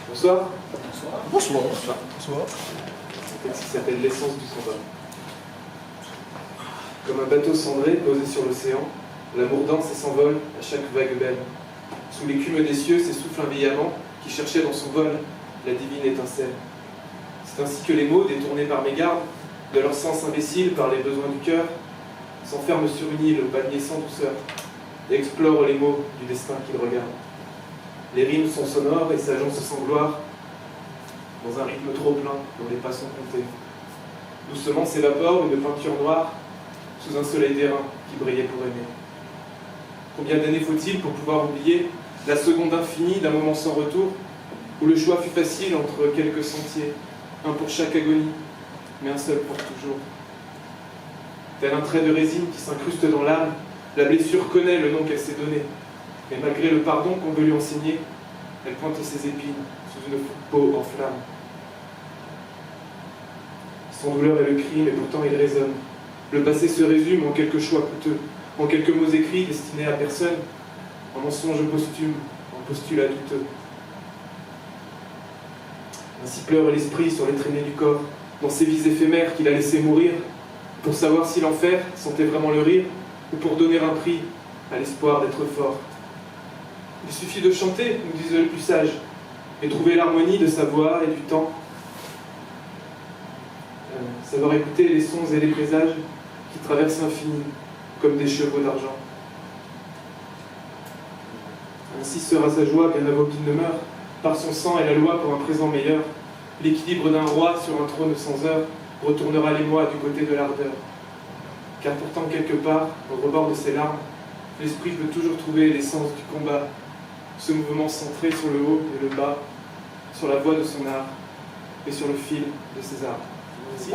Bonsoir. Bonsoir. Le texte qui s'appelle L'essence du sang d'homme. Comme un bateau cendré posé sur l'océan, l'amour danse et s'envole à chaque vague belle. Sous l'écume des cieux s'essouffle un vieil amant qui cherchait dans son vol la divine étincelle. C'est ainsi que les mots, détournés par mégarde, de leur sens imbécile par les besoins du cœur, s'enferment sur une île au panier sans douceur et explorent les mots du destin qu'ils regardent. Les rimes sont sonores et s'agencent sans gloire, dans un rythme trop plein dont les pas sont comptés. Doucement s'évapore une peinture noire sous un soleil d'airain qui brillait pour aimer. Combien d'années faut-il pour pouvoir oublier la seconde infinie d'un moment sans retour, où le choix fut facile entre quelques sentiers, un pour chaque agonie, mais un seul pour toujours. Tel un trait de résine qui s'incruste dans l'âme, la blessure connaît le nom qu'elle s'est donné, mais malgré le pardon qu'on veut lui enseigner, elle pointe ses épines sous une peau en flammes. Sans douleur est le cri, mais pourtant il résonne. Le passé se résume en quelques choix coûteux, en quelques mots écrits destinés à personne, en mensonges posthumes, en postulats douteux. Ainsi pleure l'esprit sur les traînées du corps, dans ces vies éphémères qu'il a laissé mourir, pour savoir si l'enfer sentait vraiment le rire, ou pour donner un prix à l'espoir d'être fort. Il suffit de chanter, nous disent les plus sages, et trouver l'harmonie de sa voix et du temps. Savoir écouter les sons et les présages qui traversent l'infini, comme des chevaux d'argent. Ainsi sera sa joie, bien avant qu'il ne meure, par son sang et la loi pour un présent meilleur. L'équilibre d'un roi sur un trône sans heure retournera les mois du côté de l'ardeur. Car pourtant, quelque part, au rebord de ses larmes, l'esprit peut toujours trouver l'essence du combat, ce mouvement centré sur le haut et le bas, sur la voie de son art et sur le fil de ses armes. Merci.